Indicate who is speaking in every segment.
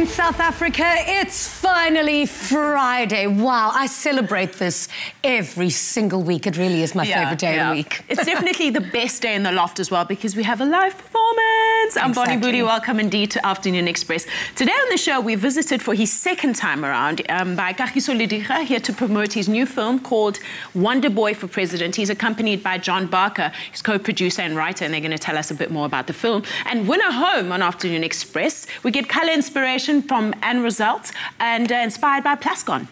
Speaker 1: South Africa, it's finally Friday. Wow, I celebrate this every single week. It really is my favourite day of the week.
Speaker 2: It's definitely the best day in the loft as well because we have a live performance. I'm Bonnie Booty. Welcome indeed to Afternoon Express. Today on the show, we visited for his second time around by Kagiso Lediga, here to promote his new film called Wonder Boy for President. He's accompanied by John Barker, his co-producer and writer, and they're going to tell us a bit more about the film. And winner home on Afternoon Express, we get colour inspiration from Anne Roselt and inspired by Plascons.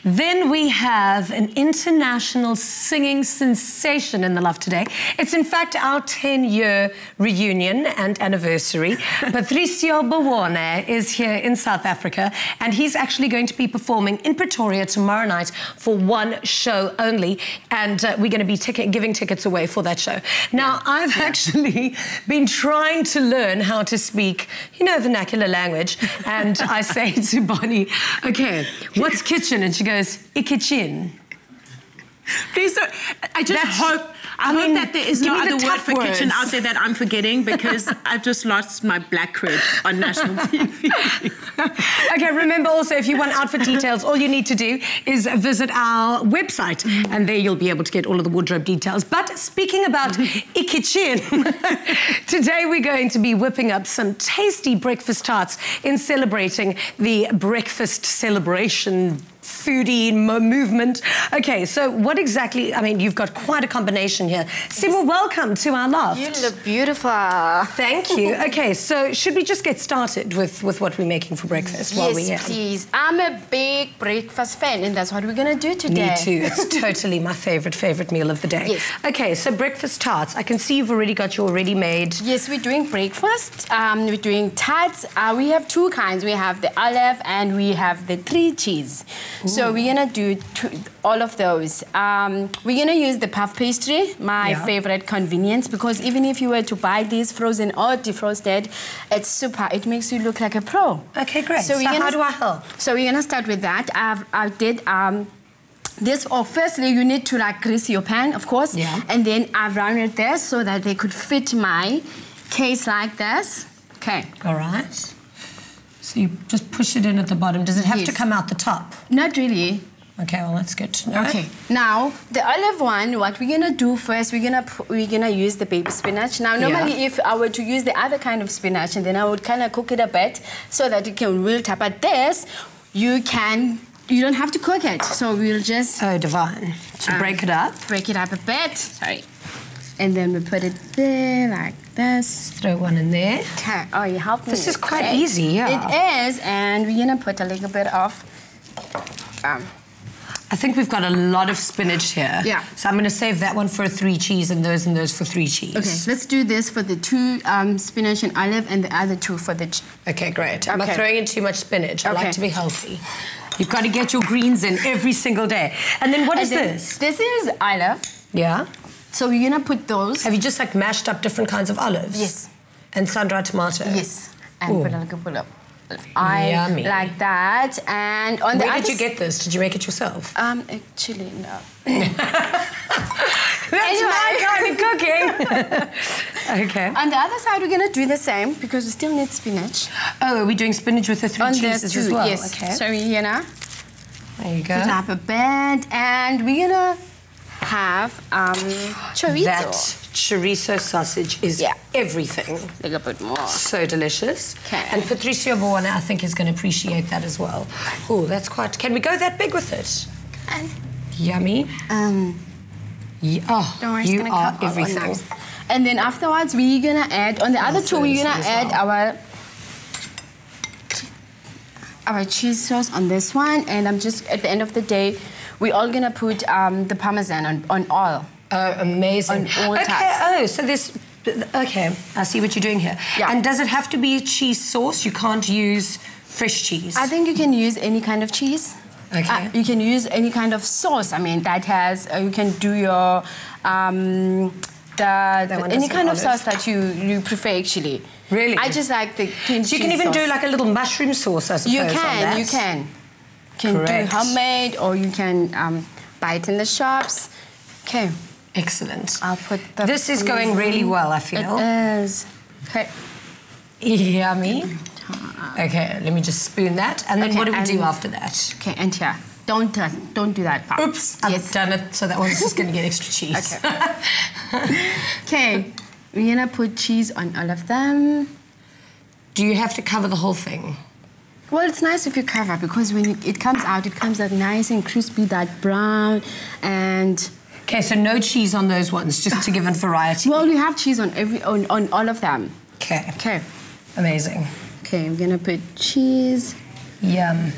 Speaker 1: Then we have an international singing sensation in the loft today. It's in fact our 10-year reunion and anniversary. Patrizio Buanne is here in South Africa, and he's actually going to be performing in Pretoria tomorrow night for one show only, and we're going to be giving tickets away for that show. Now, I've actually been trying to learn how to speak, you know, vernacular language, and I say to Bonnie, okay, what's kitchen? And she goes, kitchen.
Speaker 2: Please don't. I hope that there is no other word for kitchen out there that I'm forgetting, because I've just lost my black cred on national TV.
Speaker 1: Okay, remember also, if you want outfit details, all you need to do is visit our website, and there you'll be able to get all of the wardrobe details. But speaking about kitchen, today we're going to be whipping up some tasty breakfast tarts in celebrating the breakfast celebration foodie movement. Okay, so what exactly, I mean, you've got quite a combination here. Sima, welcome to our loft.
Speaker 3: You look beautiful.
Speaker 1: Thank you. Okay, so should we just get started with what we're making for breakfast while we're here?
Speaker 3: Yes, please. I'm a big breakfast fan, and that's what we're going to do today.
Speaker 1: Me too. It's totally my favorite meal of the day.
Speaker 3: Yes.
Speaker 1: Okay, so breakfast tarts. I can see you've already got your ready-made.
Speaker 3: Yes, we're doing breakfast. We're doing tarts. We have two kinds. We have the olive and we have the 3 cheese. Ooh. So we're gonna do all of those. We're gonna use the puff pastry, my favorite convenience, because even if you were to buy these frozen or defrosted, it's super. It makes you look like a pro.
Speaker 1: Okay, great. So how do I help?
Speaker 3: So we're gonna start with that. I did this. Oh, firstly, you need to like grease your pan, of course, and then I've rounded this so that they could fit my case like this. Okay.
Speaker 1: All right. So you just push it in at the bottom. Does it have to come out the top?
Speaker 3: Not really.
Speaker 1: Okay, well, that's good to know.
Speaker 3: Okay, now the olive one, what we're gonna do first, we're gonna use the baby spinach. Now, normally if I were to use the other kind of spinach, and then I would kind of cook it a bit so that it can wilt up. But this, you don't have to cook it. So we'll just...
Speaker 1: Oh, divine. So break it up.
Speaker 3: Break it up a bit. Sorry. And then we put it there like this.
Speaker 1: Throw one in there.
Speaker 3: Okay. Oh, you helped me.
Speaker 1: This is quite easy, yeah.
Speaker 3: It is, and we're gonna put a little bit of...
Speaker 1: I think we've got a lot of spinach here.
Speaker 3: Yeah.
Speaker 1: So I'm going to save that one for 3 cheese and those for 3 cheese.
Speaker 3: Okay, let's do this for the 2 spinach and olive, and the other 2 for the...
Speaker 1: Okay, great. I'm not throwing in too much spinach. I like to be healthy. You've got to get your greens in every single day. And then what is this?
Speaker 3: This is olive.
Speaker 1: Yeah.
Speaker 3: So we're going to put those...
Speaker 1: Have you just like mashed up different kinds of olives?
Speaker 3: Yes.
Speaker 1: And sun-dried tomato?
Speaker 3: Yes. And put a little bit of olive like that. And on the
Speaker 1: Where did you get this? Did you make it yourself?
Speaker 3: Actually, no.
Speaker 1: That's my kind of cooking. Okay.
Speaker 3: On the other side, we're going to do the same because we still need spinach.
Speaker 1: Oh, are we doing spinach with the 3 cheeses as well?
Speaker 3: Yes.
Speaker 1: Okay.
Speaker 3: So we're going to...
Speaker 1: There you go.
Speaker 3: Put up a bed, and we're going to have chorizo.
Speaker 1: That chorizo sausage is everything.
Speaker 3: A little bit more.
Speaker 1: So delicious.
Speaker 3: Okay.
Speaker 1: And Patrizio Buanne, I think, is going to appreciate that as well. Oh, that's quite... Can we go that big with it? Yummy.
Speaker 3: Don't worry,
Speaker 1: you are everything.
Speaker 3: And then afterwards, we're going to add... On the other 2, we're going to add our cheese sauce on this one. And I'm just... At the end of the day, we're all going to put the Parmesan on all.
Speaker 1: Oh, amazing.
Speaker 3: On all tarts.
Speaker 1: Oh, so this... Okay, I see what you're doing here.
Speaker 3: Yeah.
Speaker 1: And does it have to be a cheese sauce? You can't use fresh cheese?
Speaker 3: I think you can use any kind of cheese.
Speaker 1: Okay.
Speaker 3: You can use any kind of sauce. I mean, that has... you can do your... any kind of sauce that you prefer, actually.
Speaker 1: Really?
Speaker 3: I just like the cream cheese.
Speaker 1: So you can even do like a little mushroom sauce, I suppose.
Speaker 3: You can. You can do homemade, or you can buy it in the shops. Okay.
Speaker 1: Excellent.
Speaker 3: I'll put
Speaker 1: this is going really well, I feel.
Speaker 3: It is. Okay.
Speaker 1: Yummy. Okay, let me just spoon that. And then what do we do after that?
Speaker 3: Okay, and here. Don't do that part.
Speaker 1: Oops, I've done it, so that one's just going to get extra cheese.
Speaker 3: Okay, we're going to put cheese on all of them.
Speaker 1: Do you have to cover the whole thing?
Speaker 3: Well, it's nice if you cover, because when it comes out nice and crispy, that brown, and...
Speaker 1: Okay, so no cheese on those ones, just to give it variety.
Speaker 3: Well, we have cheese on on all of them.
Speaker 1: Okay.
Speaker 3: Okay.
Speaker 1: Amazing.
Speaker 3: Okay, I'm going to put cheese.
Speaker 1: Yum.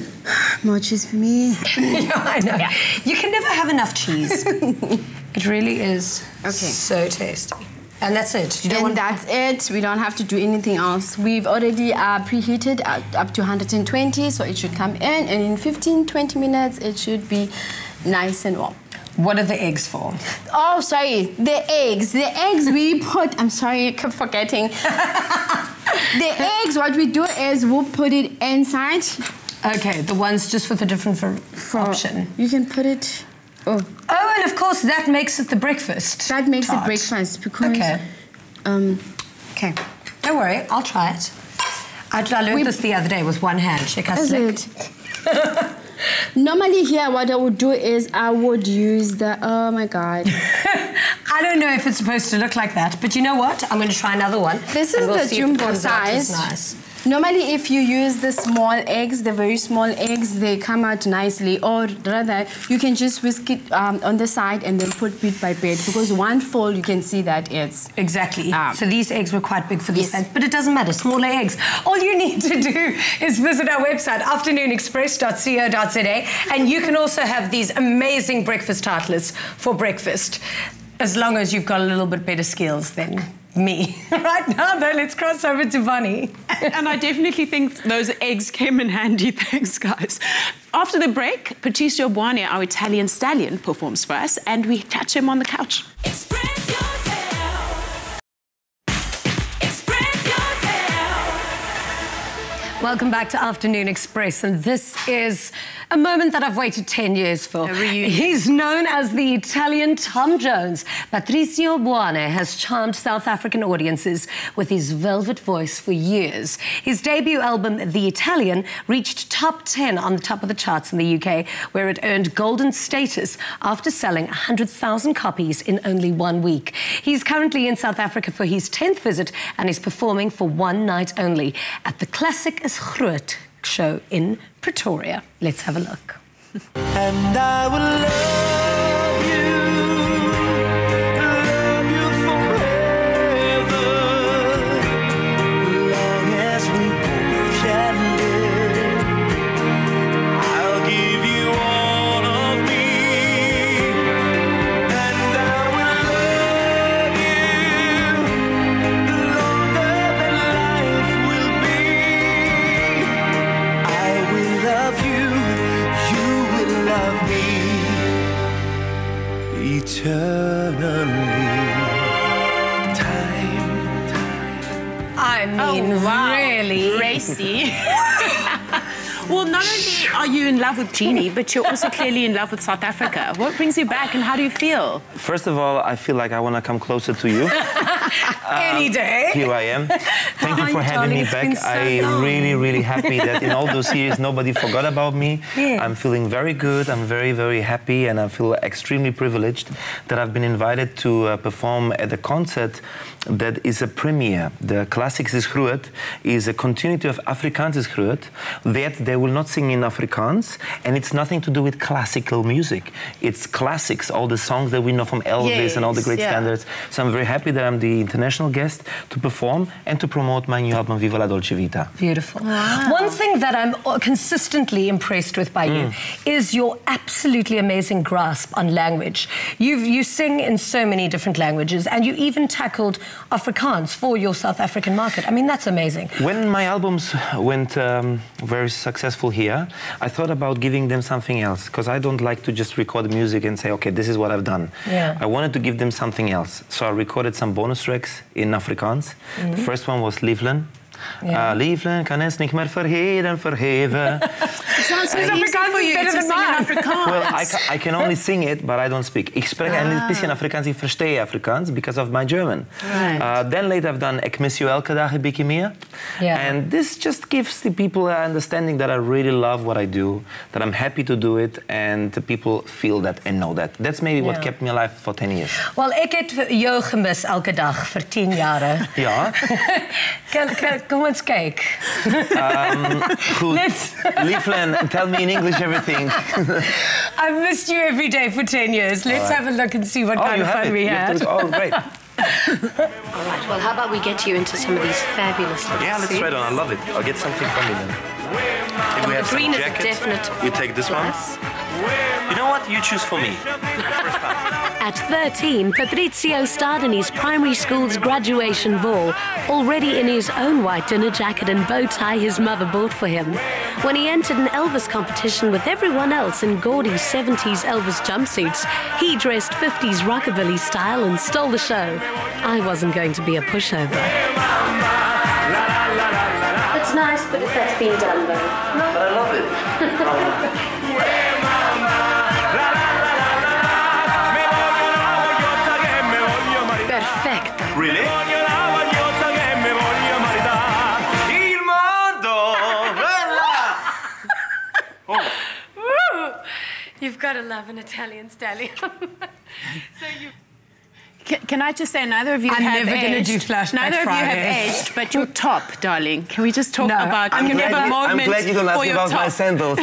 Speaker 3: More cheese for me.
Speaker 1: Yeah, I know. Yeah. You can never have enough cheese. It really is so tasty. And that's it. You don't want...
Speaker 3: that's it. We don't have to do anything else. We've already preheated up to 120, so it should come in, and in 15-20 minutes it should be nice and warm.
Speaker 1: What are the eggs for?
Speaker 3: Oh, sorry. The eggs. The eggs we put... I'm sorry, I kept forgetting. The eggs, what we do is we'll put it inside.
Speaker 1: Okay, the ones just with a different option.
Speaker 3: You can put it...
Speaker 1: Oh, and of course that makes it the breakfast.
Speaker 3: That makes
Speaker 1: tart.
Speaker 3: it breakfast because...
Speaker 1: Okay.
Speaker 3: Okay.
Speaker 1: Don't worry, I'll try it. I learned this the other day with one hand. Check how slick.
Speaker 3: Normally here, what I would do is I would use the... Oh, my God.
Speaker 1: I don't know if it's supposed to look like that, but you know what? I'm going to try another one.
Speaker 3: This is the jumbo size.
Speaker 1: Nice.
Speaker 3: Normally, if you use the small eggs, the very small eggs, they come out nicely. Or rather, you can just whisk it on the side and then put bit by bit, because one fold, you can see that it's...
Speaker 1: Exactly. So these eggs were quite big for this size, but it doesn't matter. Smaller eggs. All you need to do is visit our website, afternoonexpress.co.za, and you can also have these amazing breakfast tartlets for breakfast, as long as you've got a little bit better skills than me. Right now, though, let's cross over to Bonnie.
Speaker 2: And I definitely think those eggs came in handy. Thanks, guys. After the break, Patrizio Buanne, our Italian stallion, performs for us, and we catch him on the couch.
Speaker 4: Express yourself. Express yourself.
Speaker 1: Welcome back to Afternoon Express, and this is a moment that I've waited 10 years for.
Speaker 2: A reunion.
Speaker 1: He's known as the Italian Tom Jones. Patrizio Buanne has charmed South African audiences with his velvet voice for years. His debut album, The Italian, reached top 10 on the top of the charts in the UK, where it earned golden status after selling 100,000 copies in only 1 week. He's currently in South Africa for his 10th visit and is performing for one night only at the Classic is Groot show in Pretoria. Let's have a look.
Speaker 5: And I will love you forever, long as we both shall live. I'll give you all of me, and I will love you longer than life will be. I will love you. Love me eternally. Time.
Speaker 1: I mean, really?
Speaker 2: Racy. Well, not only are you in love with Jeannie, but you're also clearly in love with South Africa. What brings you back and how do you feel?
Speaker 6: First of all, I feel like I want to come closer to you.
Speaker 1: Any day.
Speaker 6: Here I am. Thank you for having me back. I'm really happy that in all those years nobody forgot about me.
Speaker 1: Yeah.
Speaker 6: I'm feeling very good. I'm very happy, and I feel extremely privileged that I've been invited to perform at a concert that is a premiere. The Classics is Groot is a continuity of Afrikaans is Groot, that they will not sing in Afrikaans, and it's nothing to do with classical music. It's classics, all the songs that we know from Elvis and all the great standards. So I'm very happy that I'm the international guest to perform and to promote my new album, Viva la Dolce Vita.
Speaker 1: Beautiful. Wow. One thing that I'm consistently impressed with by you is your absolutely amazing grasp on language. You sing in so many different languages, and you even tackled Afrikaans for your South African market. I mean, that's amazing.
Speaker 6: When my albums went very successful here, I thought about giving them something else, because I don't like to just record music and say, okay, this is what I've done.
Speaker 1: Yeah.
Speaker 6: I wanted to give them something else. So I recorded some bonus tracks in Afrikaans. The first one was Lieflen. Lieflen kan eens niet meer vergeten, vergeven.
Speaker 2: It sounds so easy for you to sing in Afrikaans.
Speaker 6: Well, I can only sing it, but I don't speak. Ik spreek een beetje Afrikaans, ik verstehe Afrikaans because of my German.
Speaker 2: Right.
Speaker 6: Then later I've done Ik mis je elke dag een beetje meer.
Speaker 1: Yeah.
Speaker 6: And this just gives the people an understanding that I really love what I do, that I'm happy to do it, and the people feel that and know that. That's maybe what kept me alive for 10 years.
Speaker 1: Wel, ek het jou gemis elke dag vir 10 jare.
Speaker 6: Ja.
Speaker 1: Kom ons kyk.
Speaker 6: Goed.
Speaker 1: Let's-
Speaker 6: Lieflen, tell me in English everything.
Speaker 1: I've missed you every day for 10 years. Let's have a look and see what kind of fun we had.
Speaker 6: Oh, great.
Speaker 1: All right, well, how about we get you into some of these fabulous little
Speaker 6: Yeah, let's
Speaker 1: suits?
Speaker 6: try it on. I love it. I'll get something from you then. Maybe we
Speaker 1: The
Speaker 6: have some
Speaker 1: green is a
Speaker 6: jackets.
Speaker 1: definite
Speaker 6: You take this one.
Speaker 1: plus.
Speaker 6: You know what? You choose for me.
Speaker 7: At 13, Patrizio starred in his primary school's graduation ball, already in his own white dinner jacket and bow tie his mother bought for him. When he entered an Elvis competition with everyone else in gaudy 70s Elvis jumpsuits, he dressed 50s rockabilly style and stole the show. I wasn't going to be a pushover. It's nice, but if that's been done, though.
Speaker 6: But I love it.
Speaker 1: Perfecto.
Speaker 6: Really?
Speaker 1: You've got to love an Italian stallion.
Speaker 2: Can I just say, neither of you
Speaker 1: I'm
Speaker 2: have
Speaker 1: never gonna
Speaker 2: aged.
Speaker 1: do Flashback
Speaker 2: Neither of you have
Speaker 1: Fridays.
Speaker 2: aged, but your top, darling. Can we just talk
Speaker 1: No,
Speaker 2: about?
Speaker 1: I'm
Speaker 2: Can we have a
Speaker 1: glad
Speaker 2: moment
Speaker 6: I'm glad you don't ask
Speaker 2: for
Speaker 6: me
Speaker 2: your
Speaker 6: about my
Speaker 2: top?
Speaker 6: sandals.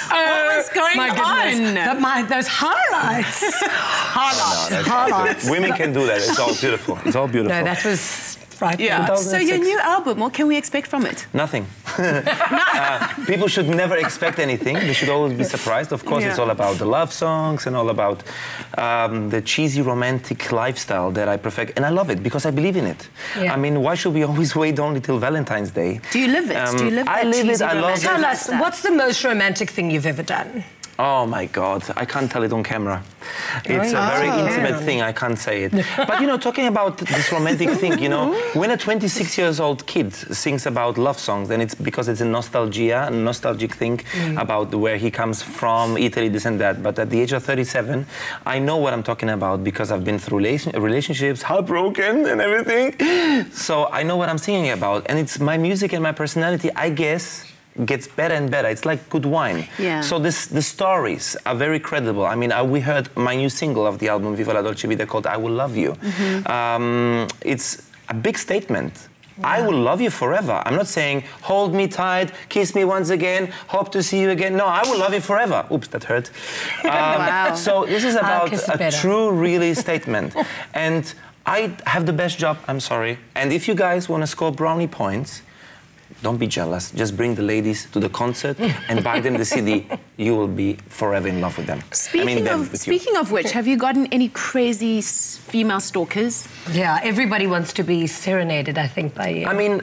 Speaker 2: What's going
Speaker 1: My goodness.
Speaker 2: on?
Speaker 1: Those highlights. Highlights.
Speaker 6: Women can do that. It's all beautiful. It's all beautiful.
Speaker 1: No, that was frightening.
Speaker 2: Yeah. So
Speaker 6: 2006.
Speaker 2: your new album, what can we expect from it?
Speaker 6: Nothing. People should never expect anything. They should always be surprised. Of course, it's
Speaker 2: Yeah.
Speaker 6: all about the love songs and all about the cheesy romantic lifestyle that I perfect. And I love it because I believe in it.
Speaker 1: Yeah.
Speaker 6: I mean, why should we always wait only till Valentine's Day?
Speaker 2: Do you live it? Do you live
Speaker 6: I
Speaker 2: that
Speaker 6: live it.
Speaker 2: cheesy
Speaker 6: I love
Speaker 2: romantic
Speaker 6: it.
Speaker 1: Tell us, what's the most romantic thing you've ever done?
Speaker 6: Oh my God, I can't tell it on camera. It's a very intimate thing, I can't say it. But you know, talking about this romantic thing, you know, when a 26-year-old kid sings about love songs, then it's because it's a nostalgic thing about where he comes from, Italy, this and that. But at the age of 37, I know what I'm talking about because I've been through relationships, heartbroken and everything. So I know what I'm singing about. And it's my music and my personality, I guess, gets better and better. It's like good wine.
Speaker 2: Yeah.
Speaker 6: So the stories are very credible. I mean, we heard my new single of the album Viva la Dolce Vita called I Will Love You. It's a big statement. I will love you forever. I'm not saying hold me tight, kiss me once again, hope to see you again. No, I will love you forever. Oops, that hurt.
Speaker 2: Wow.
Speaker 6: So this is about
Speaker 1: kiss it
Speaker 6: a
Speaker 1: better.
Speaker 6: true, really statement. And I have the best job, I'm sorry. And if you guys want to score brownie points, don't be jealous. Just bring the ladies to the concert and buy them the CD. You will be forever in love with them.
Speaker 2: Speaking of which, have you gotten any crazy female stalkers?
Speaker 1: Yeah, everybody wants to be serenaded, I think, by you.
Speaker 6: I mean,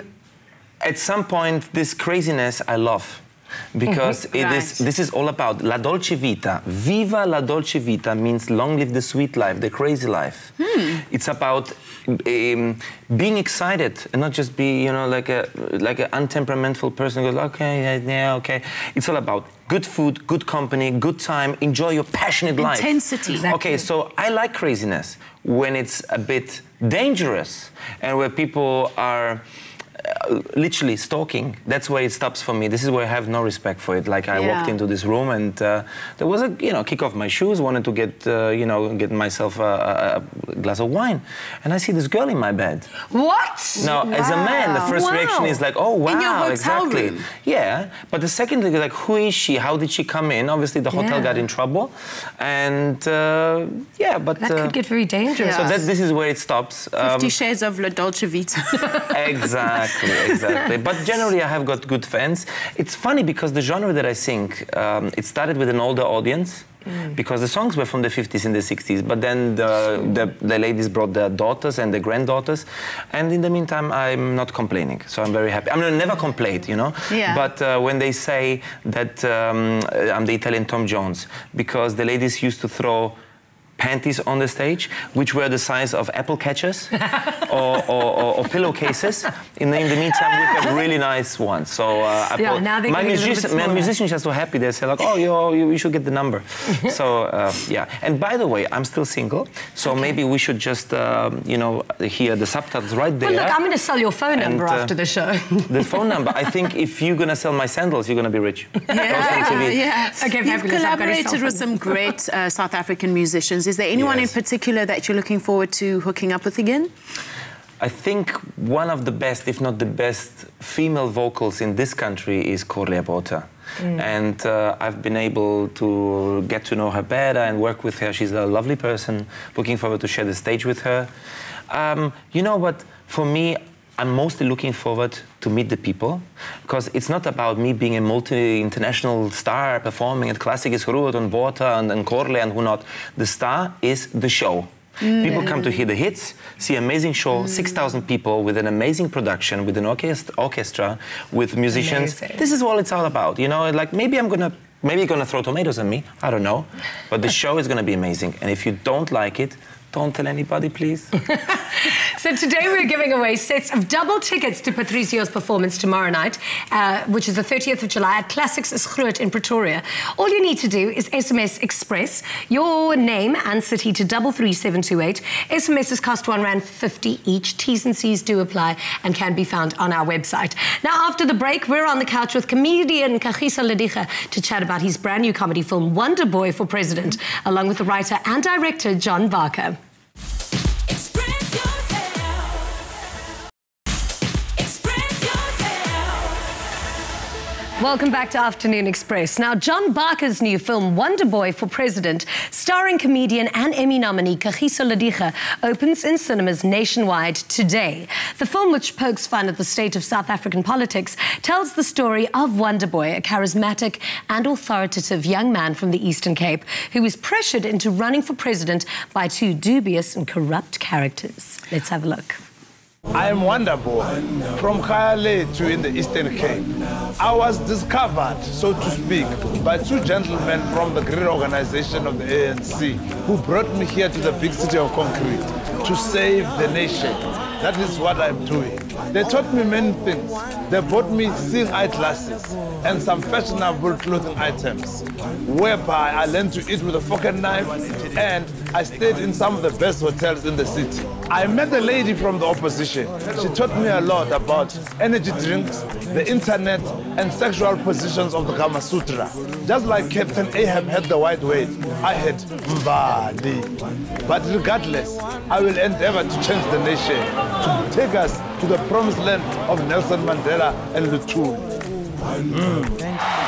Speaker 6: at some point, this craziness I love. Because this is all about La Dolce Vita. Viva la Dolce Vita means long live the sweet life, the crazy life. It's about being excited and not just be, you know, like an untemperamental person who goes, okay, yeah, okay. It's all about good food, good company, good time, enjoy your passionate life.
Speaker 2: Intensity.
Speaker 1: Exactly.
Speaker 6: Okay, so I like craziness when it's a bit dangerous and where people are literally stalking. That's where it stops for me. This is where I have no respect for it. Like I walked into this room and there was a, you know, kick off my shoes, wanted to get, you know, get myself a glass of wine. And I see this girl in my bed.
Speaker 1: What?
Speaker 6: Now, as a man, the first reaction is like, oh, wow,
Speaker 2: In your hotel
Speaker 6: exactly.
Speaker 2: room.
Speaker 6: Yeah, but the second thing is like, who is she? How did she come in? Obviously, the hotel got in trouble. And, yeah, but...
Speaker 1: That could get very dangerous.
Speaker 6: So this is where it stops.
Speaker 2: 50 Shades of La Dolce Vita.
Speaker 6: Exactly. But generally, I have got good fans. It's funny because the genre that I sing, it started with an older audience. Because the songs were from the 50s and the 60s, but then the ladies brought their daughters and their granddaughters, and in the meantime, I'm not complaining, so I'm very happy. I mean, I never complained, you know, but when they say that I'm the Italian Tom Jones, because the ladies used to throw panties on the stage, which were the size of apple catchers or pillowcases. In the meantime, we've got really nice ones. So my musicians are so happy. They say like, oh, you should get the number. So yeah. And by the way, I'm still single. So maybe we should just hear the subtitles right there.
Speaker 1: Well, look, I'm going to sell your phone number after the show.
Speaker 6: The phone number. I think if you're going to sell my sandals, you're going to be rich.
Speaker 2: Yeah.
Speaker 1: Okay,
Speaker 2: you've collaborated with some great South African musicians. Is there anyone in particular that you're looking forward to hooking up with again?
Speaker 6: I think one of the best, if not the best, female vocals in this country is Corlia Botha. And I've been able to get to know her better and work with her. She's a lovely person. Looking forward to share the stage with her. You know what? For me, I'm mostly looking forward to meet the people, because it's not about me being a multi-international star performing at Klassiekes Groot and Botha and Corlia and who not. The star is the show. People come to hear the hits, see amazing show, 6,000 people with an amazing production, with an orchestra, with musicians.
Speaker 1: Amazing.
Speaker 6: This is what it's all about, you know. Like maybe you're gonna throw tomatoes at me. I don't know, but the show is gonna be amazing. And if you don't like it, don't tell anybody, please.
Speaker 1: So today we're giving away sets of double tickets to Patrizio's performance tomorrow night, which is the 30th of July at Plascons Groot in Pretoria. All you need to do is SMS Express your name and city to 33728. SMSs cost R1.50 each. T's and C's do apply and can be found on our website. Now, after the break, we're on the couch with comedian Kagiso Lediga to chat about his brand new comedy film, Wonder Boy for President, along with the writer and director, John Barker.
Speaker 4: Express yourself. Express yourself.
Speaker 1: Welcome back to Afternoon Express. Now, John Barker's new film, Wonder Boy for President, starring comedian and Emmy nominee Kagiso Lediga, opens in cinemas nationwide today. The film, which pokes fun at the state of South African politics, tells the story of Wonder Boy, a charismatic and authoritative young man from the Eastern Cape who was pressured into running for president by two dubious and corrupt characters. Let's have a look.
Speaker 8: I am Wonder Boy from Khayale to in the Eastern Cape. I was discovered, so to speak, by two gentlemen from the great organization of the ANC who brought me here to the big city of concrete to save the nation. That is what I'm doing. They taught me many things. They bought me seeing eyeglasses and some fashionable clothing items, whereby I learned to eat with a fork and knife, and I stayed in some of the best hotels in the city. I met a lady from the opposition. She taught me a lot about energy drinks, the internet, and sexual positions of the Kama Sutra. Just like Captain Ahab had the white whale, I had Mbali. But regardless, I will endeavor to change the nation, to take us to the promised land of Nelson Mandela and Luthuli.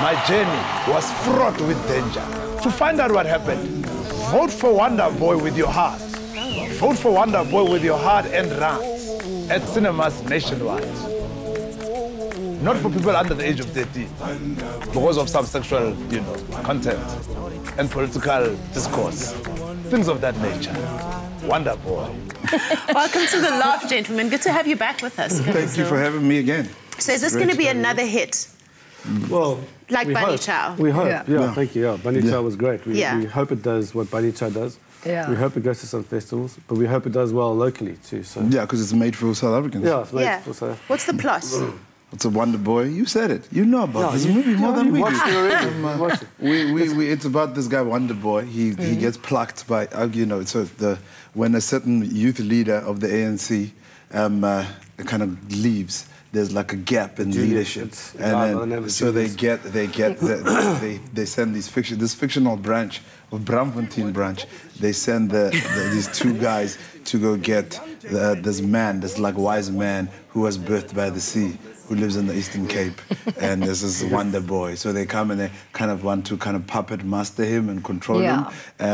Speaker 8: My journey was fraught with danger. To find out what happened, vote for Wonder Boy with your heart. Vote for Wonder Boy with your heart and run at cinemas nationwide. Not for people under the age of 13, because of some sexual, content and political discourse, things of that nature. Wonder Boy.
Speaker 2: Welcome to The Laugh, gentlemen. Good to have you back with us.
Speaker 9: Thank you for having me again.
Speaker 2: So is this going to be another hit?
Speaker 10: Well,
Speaker 2: like Bunny Chow?
Speaker 10: We hope,
Speaker 1: Yeah.
Speaker 10: thank you. Bunny Chow was great. We hope it does what Bunny Chow does.
Speaker 1: Yeah.
Speaker 10: We hope it goes to some festivals, but we hope it does well locally too. So.
Speaker 9: Yeah, because it's made for South Africans.
Speaker 10: Yeah, it's made for South Africans.
Speaker 2: What's the plot?
Speaker 9: It's a Wonder Boy. You said it. You know about this movie more than we do.
Speaker 10: Watched it already.
Speaker 9: It's about this guy, Wonder Boy. He gets plucked by, when a certain youth leader of the ANC kind of leaves, there's like a gap in leadership, and then, so they send this fictional branch of Bramfontein branch. They send these two guys to go get this like wise man who was birthed by the sea, who lives in the Eastern Cape, and this is Wonder Boy. So they come and they kind of want to puppet master him and control him,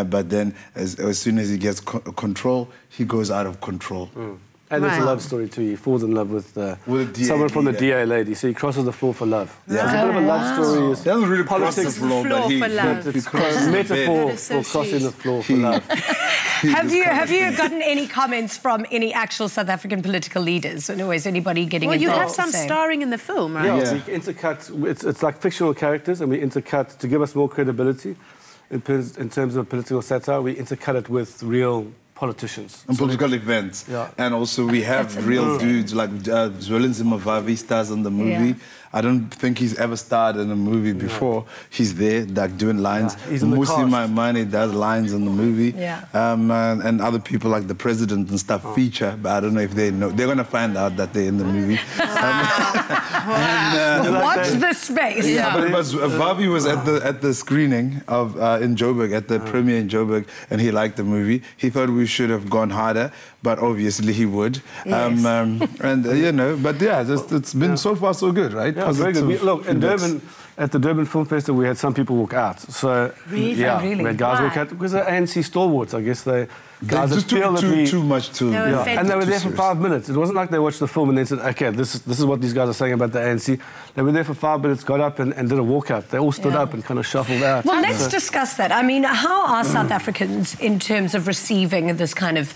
Speaker 9: but then as soon as he gets control, he goes out of control.
Speaker 10: And it's a love story too. He falls in love with someone from the DA lady, so he crosses the floor for love.
Speaker 9: Yeah.
Speaker 10: So it's a bit of a love story.
Speaker 9: He doesn't really cross the
Speaker 10: politics.
Speaker 9: floor, but he crosses the
Speaker 10: Metaphor
Speaker 9: bed.
Speaker 10: for crossing the floor for love.
Speaker 1: Have you gotten any comments from any actual South African political leaders? Or is anybody getting
Speaker 2: Well,
Speaker 1: involved?
Speaker 2: you have some starring in the film, right?
Speaker 10: Yeah, we intercut. It's like fictional characters, and we intercut to give us more credibility. in terms of political satire, we intercut it with real politicians.
Speaker 9: And political events.
Speaker 10: Yeah.
Speaker 9: And also we have real dudes like Zwelin Zimavavi stars in the movie.
Speaker 1: Yeah.
Speaker 9: I don't think he's ever starred in a movie before. He's there, like doing lines.
Speaker 10: Yeah, he's in the
Speaker 9: Mostly
Speaker 10: cast.
Speaker 9: My Money does lines in the movie.
Speaker 1: Yeah.
Speaker 9: And other people like the president and stuff feature, but I don't know if they know. They're gonna find out that they're in the movie.
Speaker 1: Watch this space.
Speaker 9: Yeah, but Vavi was at the screening of in Joburg, at the premiere in Joburg, and he liked the movie. He thought we should have gone harder, but obviously he would.
Speaker 1: Yes.
Speaker 9: And you know, but yeah, it's been so far so good, right?
Speaker 10: Yeah, very good. Look, in
Speaker 9: feedbacks.
Speaker 10: Durban, at the Durban Film Festival, we had some people walk out. So
Speaker 2: Really?
Speaker 10: yeah,
Speaker 1: Really?
Speaker 10: we had guys
Speaker 2: Why?
Speaker 10: walk out because they're ANC stalwarts. I guess they guys
Speaker 9: They
Speaker 10: that
Speaker 9: just took
Speaker 10: feel that we.
Speaker 9: too much to.
Speaker 2: They were
Speaker 10: Yeah.
Speaker 2: offended.
Speaker 10: And they were
Speaker 9: Too
Speaker 10: there for
Speaker 9: serious.
Speaker 10: 5 minutes. It wasn't like they watched the film and then said, okay, this is what these guys are saying about the ANC. They were there for 5 minutes, got up and did a walkout. They all stood
Speaker 1: Yeah.
Speaker 10: up and kind of shuffled out.
Speaker 1: Well, let's
Speaker 10: So-
Speaker 1: discuss that. I mean, how are South Africans in terms of receiving this kind of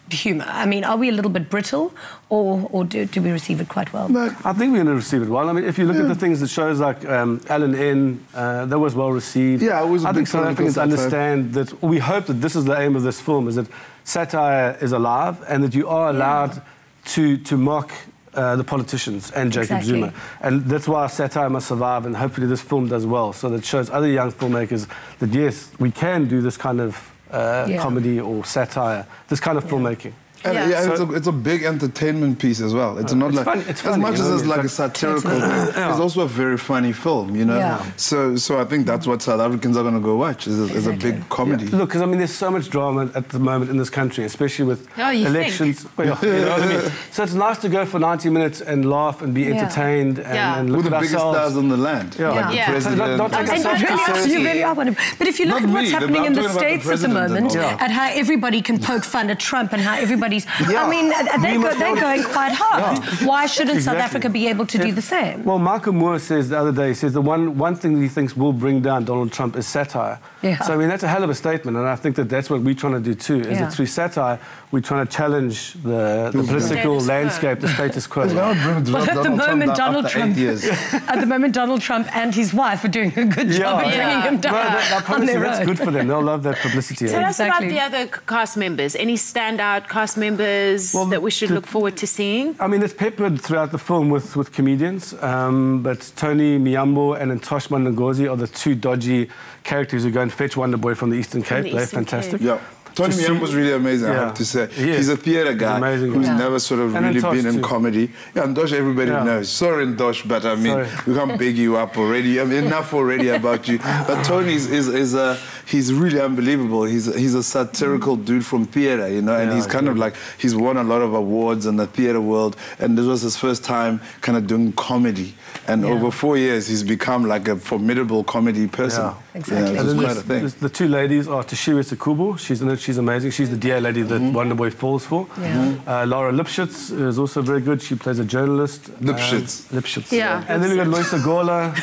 Speaker 1: humour? I mean, are we a little bit brittle, or do we receive it quite well?
Speaker 10: I think we're going to receive it well. I mean, if you look at the things that shows like Alan N, that was well received.
Speaker 9: Yeah, it was a
Speaker 10: I
Speaker 9: big
Speaker 10: think South
Speaker 9: political
Speaker 10: Africans
Speaker 9: satire.
Speaker 10: understand that, we hope that this is the aim of this film, is that satire is alive and that you are allowed to mock the politicians and Jacob
Speaker 1: Exactly.
Speaker 10: Zuma. And that's why satire must survive, and hopefully this film does well, so that it shows other young filmmakers that, yes, we can do this kind of comedy or satire, this kind of filmmaking.
Speaker 9: And
Speaker 2: Yeah.
Speaker 9: yeah, it's a big entertainment piece as well. It's not
Speaker 10: It's
Speaker 9: like
Speaker 10: funny, it's
Speaker 9: as
Speaker 10: funny,
Speaker 9: much
Speaker 10: you know,
Speaker 9: as it's like a
Speaker 10: it's
Speaker 9: satirical thing. It's also a very funny film, you know.
Speaker 1: Yeah.
Speaker 9: So I think that's what South Africans are going to go watch. Is a big comedy.
Speaker 10: Look, because I mean, there's so much drama at the moment in this country, especially with
Speaker 2: Oh, you
Speaker 10: elections. Well, you know what I mean? So it's nice to go for 90 minutes and laugh and be entertained and look
Speaker 9: With the
Speaker 10: at
Speaker 9: biggest
Speaker 10: ourselves.
Speaker 9: stars on the land,
Speaker 10: Yeah.
Speaker 9: like
Speaker 2: Yeah.
Speaker 9: the president.
Speaker 10: Not take
Speaker 1: And
Speaker 10: ourselves
Speaker 1: you
Speaker 10: too
Speaker 1: really,
Speaker 10: seriously.
Speaker 1: you really are one of them. But if you look
Speaker 9: Not
Speaker 1: at what's
Speaker 9: me,
Speaker 1: happening
Speaker 9: I'm
Speaker 1: in the
Speaker 9: talking about the
Speaker 1: States at the
Speaker 9: president and
Speaker 1: moment,
Speaker 9: all.
Speaker 10: Yeah.
Speaker 1: and how everybody can poke fun at Trump and how everybody's...
Speaker 10: Yeah.
Speaker 1: I mean, they're going quite hard. Why shouldn't South
Speaker 10: Exactly.
Speaker 1: Africa be able to do the same?
Speaker 10: Well, Michael Moore says the other day, he says the one thing that he thinks will bring down Donald Trump is satire.
Speaker 1: Yeah.
Speaker 10: So, I mean, that's a hell of a statement, and I think that's what we're trying to do too, is that through satire, we're trying to challenge the political
Speaker 2: Status quo.
Speaker 10: landscape, the status quo.
Speaker 9: It's gonna bring
Speaker 1: Well, at the moment, Donald
Speaker 9: after 8
Speaker 1: Trump,
Speaker 9: years.
Speaker 1: at the moment, Donald Trump and his wife are doing a good job of bringing him down
Speaker 10: I promise
Speaker 1: on
Speaker 10: you,
Speaker 1: their
Speaker 10: that's
Speaker 1: own.
Speaker 10: good for them. They'll love that publicity.
Speaker 2: Tell us about
Speaker 1: Exactly.
Speaker 2: the other cast members. Any standout cast members that we should look forward to seeing?
Speaker 10: I mean, it's peppered throughout the film with comedians, but Tony Miyambo and Ntosh Manangozi are the two dodgy characters who go and fetch Wonder Boy from the Eastern Cape.
Speaker 2: the
Speaker 10: They're
Speaker 2: Eastern
Speaker 10: fantastic.
Speaker 2: Cape.
Speaker 9: Yeah. Tony
Speaker 10: To see-
Speaker 9: Miyam was really amazing, I
Speaker 10: Yeah.
Speaker 9: have to say.
Speaker 10: He is.
Speaker 9: He's a theatre guy
Speaker 10: amazing,
Speaker 9: who's
Speaker 10: yeah.
Speaker 9: never sort of
Speaker 10: And
Speaker 9: really
Speaker 10: Ntosh
Speaker 9: been in
Speaker 10: too.
Speaker 9: comedy. Yeah, Ntosh, everybody
Speaker 10: Yeah.
Speaker 9: knows. Sorry, Ntosh, but I mean,
Speaker 10: Sorry.
Speaker 9: we can't big you up already. I mean, enough already about you. But Tony he's really unbelievable. He's a satirical dude from theatre, you know, and
Speaker 10: Yeah,
Speaker 9: he's kind of like, he's won a lot of awards in the theatre world, and this was his first time kind of doing comedy. And over 4 years, he's become like a formidable comedy person.
Speaker 10: Yeah.
Speaker 1: Exactly.
Speaker 9: Yeah,
Speaker 10: And
Speaker 9: it's
Speaker 10: then
Speaker 9: quite a thing.
Speaker 10: the two ladies are Tashiwa Sekubo. She's in it. She's amazing. She's the DA lady that Wonder Boy falls for.
Speaker 1: Yeah.
Speaker 10: Laura Lipschitz is also very good. She plays a journalist.
Speaker 9: Lipschitz.
Speaker 10: Lipschitz.
Speaker 2: Yeah.
Speaker 10: And then we've got Loisa Gola,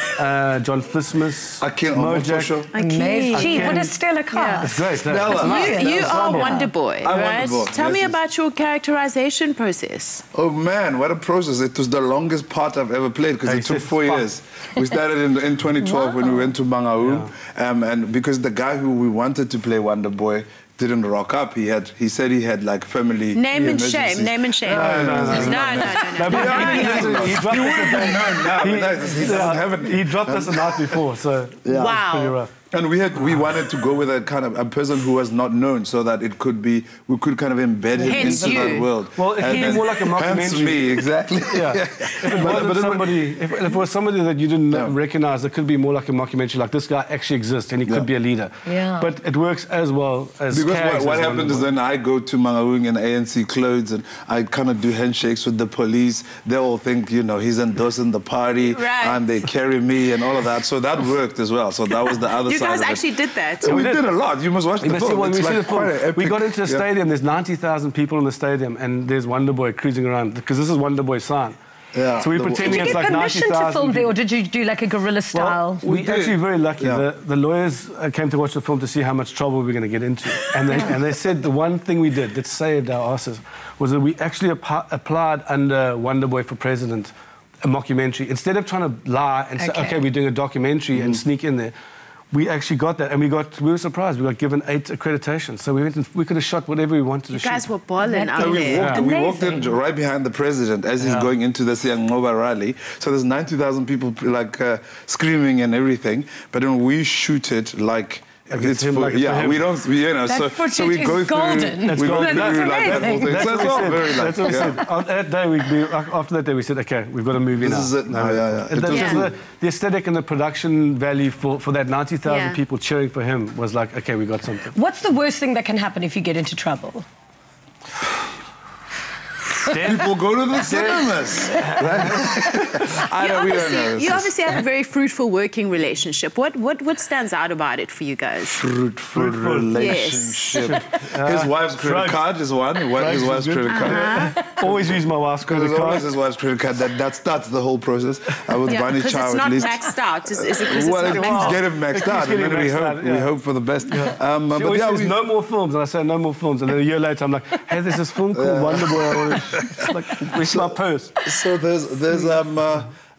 Speaker 10: John Fismus,
Speaker 9: Akin
Speaker 10: Mojak.
Speaker 9: Omotosho.
Speaker 1: Amazing. Gee, what a
Speaker 10: Again.
Speaker 1: stellar cast.
Speaker 10: It's great.
Speaker 9: Stella.
Speaker 10: It's nice.
Speaker 2: You are
Speaker 10: Ensemble.
Speaker 2: Wonder Boy,
Speaker 9: I'm
Speaker 2: right?
Speaker 9: Wonder Boy,
Speaker 2: Tell me
Speaker 9: yes.
Speaker 2: about your characterization process.
Speaker 9: Oh man, what a process. It was the longest part I've ever played because
Speaker 10: Hey,
Speaker 9: it took
Speaker 10: it's
Speaker 9: 4
Speaker 10: fun.
Speaker 9: years. We started in 2012 when we went to Mangaung, and because the guy who we wanted to play Wonder Boy didn't rock up, he said he had like family
Speaker 2: Name and
Speaker 9: emergencies.
Speaker 2: shame. Name and shame.
Speaker 10: No.
Speaker 2: No.
Speaker 10: But he dropped
Speaker 9: You
Speaker 10: us
Speaker 9: wouldn't have known now, but nice, he doesn't have it.
Speaker 10: He dropped us the night before, so
Speaker 9: Yeah.
Speaker 2: Wow.
Speaker 10: pretty rough.
Speaker 9: And we wanted to go with a kind of a person who was not known, so that we could kind of embed him
Speaker 2: Hence
Speaker 9: into that
Speaker 2: you.
Speaker 9: world.
Speaker 10: Well, it came more like a
Speaker 9: Hence
Speaker 10: mockumentary.
Speaker 9: me, exactly.
Speaker 10: Yeah. If it wasn't
Speaker 9: but it-
Speaker 10: somebody, if it was somebody that you didn't
Speaker 9: Yeah.
Speaker 10: recognize, it could be more like a mockumentary, like this guy actually exists and he could be a leader.
Speaker 1: Yeah.
Speaker 10: But it works as well as
Speaker 9: Because
Speaker 10: Kags
Speaker 9: what
Speaker 10: as
Speaker 9: happened is
Speaker 10: Wonder Boy.
Speaker 9: then I go to Mangaung in ANC clothes and I kind of do handshakes with the police. They all think, you know, he's endorsing the party
Speaker 2: Right.
Speaker 9: and they carry me and all of that. So that worked as well. So that was the other
Speaker 2: You
Speaker 9: side
Speaker 2: guys
Speaker 9: of it.
Speaker 2: actually did that.
Speaker 9: We did a lot. You must watch the
Speaker 10: You must see
Speaker 9: film.
Speaker 10: when
Speaker 9: It's
Speaker 10: we see
Speaker 9: like
Speaker 10: the film.
Speaker 9: quite an epic-
Speaker 10: We got into a
Speaker 9: yeah.
Speaker 10: stadium, there's 90,000 people in the stadium, and there's Wonder Boy cruising around, because this is Wonder Boy's sign.
Speaker 9: Yeah.
Speaker 10: So we're
Speaker 9: The-
Speaker 10: pretending
Speaker 1: Did you
Speaker 10: it's
Speaker 1: get
Speaker 10: like
Speaker 1: permission to
Speaker 10: 90,000
Speaker 1: film there,
Speaker 10: people.
Speaker 1: or did you do like a guerrilla style?
Speaker 10: Well, we
Speaker 9: did.
Speaker 10: actually very lucky.
Speaker 9: Yeah.
Speaker 10: The lawyers came to watch the film to see how much trouble we were going to get into. And they said the one thing we did that saved our asses was that we actually applied under Wonder Boy for President, a mockumentary. Instead of trying to lie and say, okay, we're doing a documentary and sneak in there, we actually got that, and we were surprised. We got given 8 accreditations, so we could have shot whatever we wanted to shoot.
Speaker 2: You guys were balling out
Speaker 9: So
Speaker 2: there.
Speaker 9: we walked in right behind the president as he's going into the Siyangoba rally. So there's 90,000 people like screaming and everything, but then we shoot it like. It's
Speaker 10: him, like
Speaker 9: yeah,
Speaker 10: him.
Speaker 9: we don't, you know,
Speaker 1: That
Speaker 9: so we go
Speaker 1: golden.
Speaker 9: through, we go through
Speaker 1: That's
Speaker 9: like that whole thing.
Speaker 10: That's
Speaker 9: So
Speaker 10: what
Speaker 9: it's
Speaker 10: we
Speaker 9: all
Speaker 10: said.
Speaker 9: very like,
Speaker 10: That's what we said. On that day, after that day, we said, okay, we've got a movie now.
Speaker 9: This is it now, yeah.
Speaker 10: And the aesthetic and the production value for that 90,000
Speaker 2: Yeah.
Speaker 10: people cheering for him was like, okay, we got something.
Speaker 1: What's the worst thing that can happen if you get into trouble?
Speaker 9: People go to the cinemas. I know, we don't know.
Speaker 2: You obviously have a very fruitful working relationship. What stands out about it for you guys?
Speaker 9: Fruitful relationship. His wife's credit card is one. His wife's credit card.
Speaker 10: Always use my wife's credit
Speaker 9: There's
Speaker 10: card.
Speaker 9: always his wife's credit card. That starts the whole process. With Bunny
Speaker 2: Because
Speaker 9: Chow
Speaker 2: it's
Speaker 9: at
Speaker 2: not
Speaker 9: least.
Speaker 2: maxed out. Is it because
Speaker 9: Well,
Speaker 2: it's
Speaker 9: it
Speaker 2: not maxed
Speaker 9: keeps
Speaker 2: out?
Speaker 9: getting maxed out, and then we hope for the best.
Speaker 10: She
Speaker 9: But
Speaker 10: always
Speaker 9: yeah,
Speaker 10: says, no more films, and I say, no more films. And then a year later, I'm like, hey, there's this film called Wonder Boy. I want to... Like, where's my purse?
Speaker 9: So there's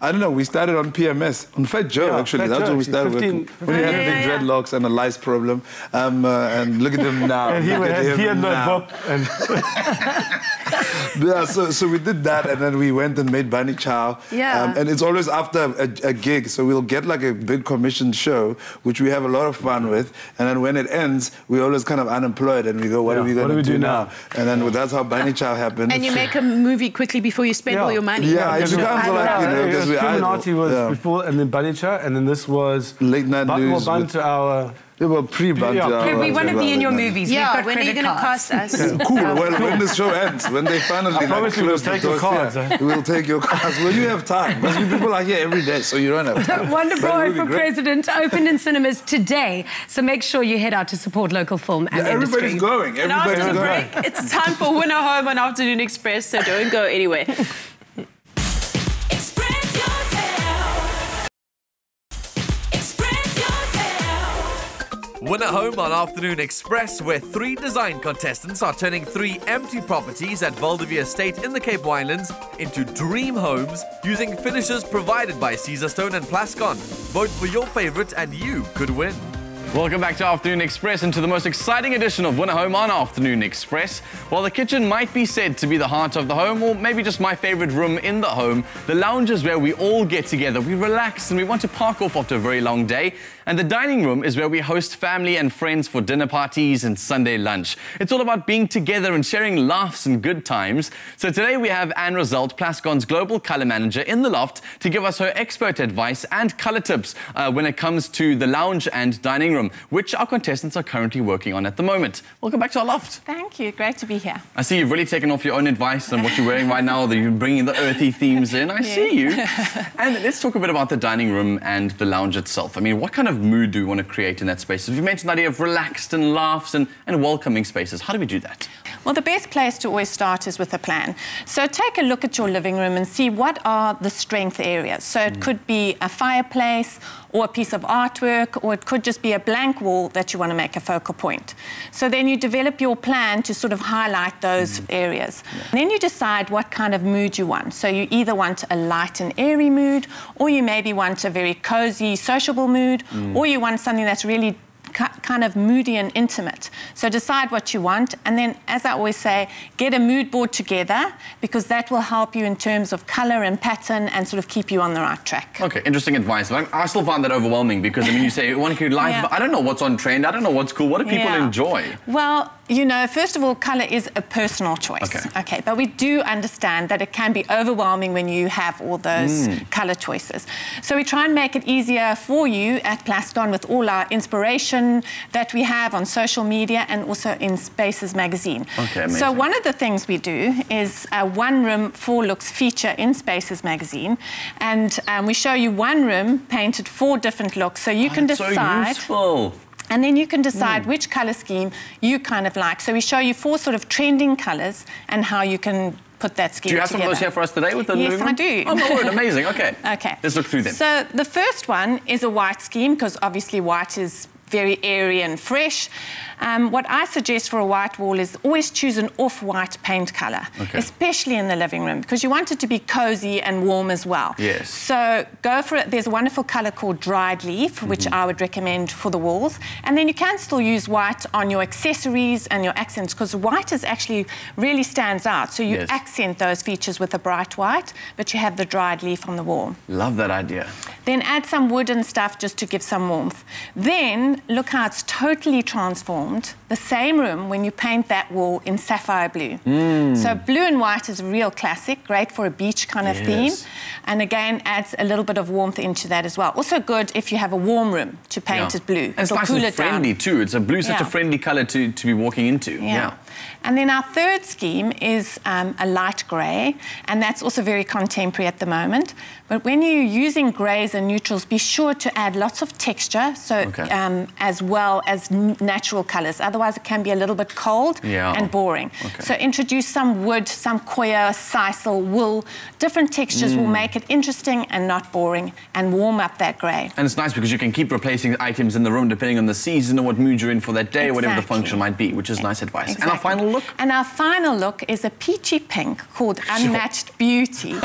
Speaker 9: I don't know, we started on PMS, on Fat Joe, actually.
Speaker 10: Fat
Speaker 9: That's
Speaker 10: Joe,
Speaker 9: what we started with.
Speaker 10: 15
Speaker 9: When he had big dreadlocks and a lice problem. And look at him now.
Speaker 10: And he had no bop. And
Speaker 9: Yeah, so we did that, and then we went and made Bunny Chow.
Speaker 2: Yeah.
Speaker 9: And it's always after a gig, so we'll get like a big commissioned show, which we have a lot of fun with. And then when it ends, we're always kind of unemployed, and we go, what are we going to do now? And then that's how Bunny Chow happened.
Speaker 2: And you make a movie quickly before you spend all your money.
Speaker 9: Yeah, it becomes like, you know, because
Speaker 10: Criminality was before, and then Bunny Chow, and then this was
Speaker 9: Late Night News.
Speaker 10: Bun to our...
Speaker 9: Yeah, well, pre-Bunty.
Speaker 10: Yeah.
Speaker 1: We want to be in your movies.
Speaker 2: Yeah,
Speaker 1: We've got
Speaker 2: when are you
Speaker 1: credit
Speaker 2: going to
Speaker 1: cards.
Speaker 2: cast us?
Speaker 9: Cool. Well, when the show ends, when they finally
Speaker 10: promise you we'll
Speaker 9: close the
Speaker 10: take your
Speaker 9: doors,
Speaker 10: cards,
Speaker 9: we'll take your cards. When you have time. Because people are here every day, so you don't have time.
Speaker 1: Wonder
Speaker 9: But it
Speaker 1: Boy
Speaker 9: would be
Speaker 1: for
Speaker 9: great.
Speaker 1: President opened in cinemas today, so make sure you head out to support local film and industry.
Speaker 9: Everybody's going.
Speaker 2: And after
Speaker 9: Everybody's
Speaker 2: the
Speaker 9: going.
Speaker 2: break, it's time for Winner Home on Afternoon Express, so don't go anywhere.
Speaker 4: Express yourself. Express yourself.
Speaker 11: Win at Home on Afternoon Express, where 3 design contestants are turning 3 empty properties at Valdivia Estate in the Cape Winelands into dream homes using finishes provided by Caesarstone and Plascon. Vote for your favorite and you could win.
Speaker 12: Welcome back to Afternoon Express and to the most exciting edition of Winner Home on Afternoon Express. While the kitchen might be said to be the heart of the home, or maybe just my favorite room in the home, the lounge is where we all get together, we relax and we want to park off after a very long day. And the dining room is where we host family and friends for dinner parties and Sunday lunch. It's all about being together and sharing laughs and good times. So today we have Anne Roselt, Plascons Global Colour Manager, in the loft to give us her expert advice and colour tips when it comes to the lounge and dining room, which our contestants are currently working on at the moment. Welcome back to our loft.
Speaker 3: Thank you. Great to be here.
Speaker 12: I see you've really taken off your own advice and what you're wearing right now, that you're bringing the earthy themes in. I see you. And let's talk a bit about the dining room and the lounge itself. I mean, what kind of mood do we want to create in that space? You mentioned the idea of relaxed and laughs and welcoming spaces. How do we do that?
Speaker 13: Well, the best place to always start is with a plan. So take a look at your living room and see what are the strength areas. So it could be a fireplace or a piece of artwork, or it could just be a blank wall that you want to make a focal point. So then you develop your plan to sort of highlight those areas. And then you decide what kind of mood you want. So you either want a light and airy mood, or you maybe want a very cozy, sociable mood, or you want something that's really kind of moody and intimate. So decide what you want, and then, as I always say, get a mood board together, because that will help you in terms of colour and pattern and sort of keep you on the right track.
Speaker 12: Okay, interesting advice. But I still find that overwhelming, because I mean, you say one could like, but I don't know what's on trend. I don't know what's cool. What do people enjoy?
Speaker 13: Well, you know, first of all, colour is a personal choice. Okay, but we do understand that it can be overwhelming when you have all those colour choices. So we try and make it easier for you at Plascon with all our inspiration that we have on social media and also in Spaces magazine.
Speaker 12: Okay, amazing.
Speaker 13: So one of the things we do is a one room, 4 looks feature in Spaces magazine, and we show you one room painted 4 different looks, so you can decide.
Speaker 12: So useful.
Speaker 13: And then you can decide which colour scheme you kind of like. So we show you 4 sort of trending colours and how you can put that scheme together.
Speaker 12: Do you have some of those here for us today with the
Speaker 13: Yes, I do.
Speaker 12: Oh, my word, amazing. Okay.
Speaker 13: Okay.
Speaker 12: Let's look through them.
Speaker 13: So the first one is a white scheme, because obviously white is very airy and fresh. What I suggest for a white wall is always choose an off-white paint colour, especially in the living room, because you want it to be cosy and warm as well.
Speaker 12: Yes.
Speaker 13: So go for it. There's a wonderful colour called dried leaf, which I would recommend for the walls. And then you can still use white on your accessories and your accents, because white is actually really stands out. So you accent those features with a bright white, but you have the dried leaf on the wall.
Speaker 12: Love that idea.
Speaker 13: Then add some wood and stuff just to give some warmth. Then look how it's totally transformed. The same room when you paint that wall in sapphire blue. So blue and white is a real classic, great for a beach kind of theme. And again, adds a little bit of warmth into that as well. Also good if you have a warm room to paint it blue.
Speaker 12: And it's nice and friendly too. It's a blue, such a friendly colour to be walking into.
Speaker 13: And then our third scheme is a light grey, and that's also very contemporary at the moment. But when you're using greys and neutrals, be sure to add lots of texture, so as well as natural colours. Otherwise, it can be a little bit cold and boring. So introduce some wood, some coir, sisal, wool. Different textures will make it interesting and not boring, and warm up that grey.
Speaker 12: And it's nice because you can keep replacing items in the room depending on the season or what mood you're in for that day, or whatever the function might be, which is nice advice. And our final look?
Speaker 13: And our final look is a peachy pink called Unmatched Beauty.